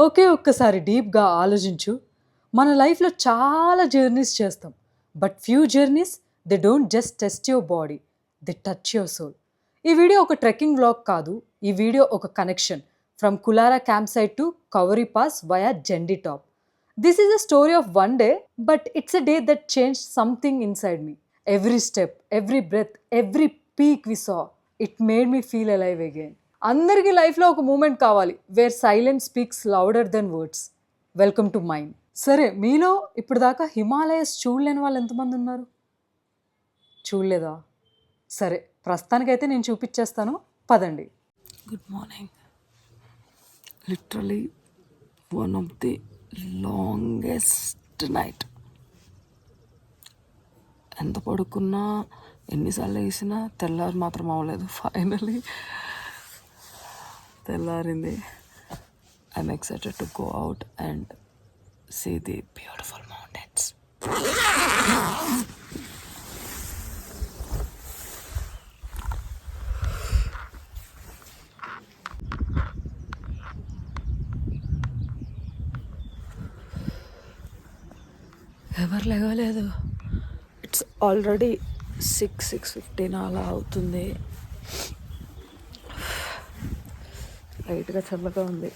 ఒకే ఒక్కసారి డీప్గా ఆలోచించు. మన లైఫ్లో చాలా జర్నీస్ చేస్తాం, but few journeys they don't just test your body, they touch your soul. ఈ వీడియో ఒక ట్రెక్కింగ్ వ్లాగ్ కాదు, ఈ వీడియో ఒక connection from Khulara camp site to Kuari pass via Gendi top. This is a story of one day, but it's a day that changed something inside me. Every step, every breath, every peak we saw, it made me feel alive again. అందరికీ లైఫ్లో ఒక moment కావాలి where silence speaks louder than words. Welcome to mind. సరే, మీలో ఇప్పుడు దాకా హిమాలయస్ చూడలేని వాళ్ళు ఎంతమంది ఉన్నారు? చూడలేదా? సరే, ప్రస్తుతానికైతే నేను చూపించేస్తాను, పదండి. Good morning. Literally one of the longest night. ఎంత పడుకున్నా, ఎన్నిసార్లు వేసినా తెల్లారి మాత్రం అవ్వలేదు. ఫైనలీ తెల్లారింది. I'm excited to go out and see the beautiful mountains. ఎవరు లేవలేదు. ఇట్స్ ఆల్రెడీ 6:15 అలా అవుతుంది. లైట్గా చల్లగా ఉంది,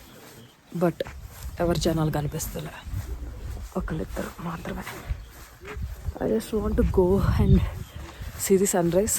బట్ ఎవరు జనాలు కనిపిస్తలే, ఒకళ్ళిద్దరు మాత్రమే. I just want to go and see the sun rise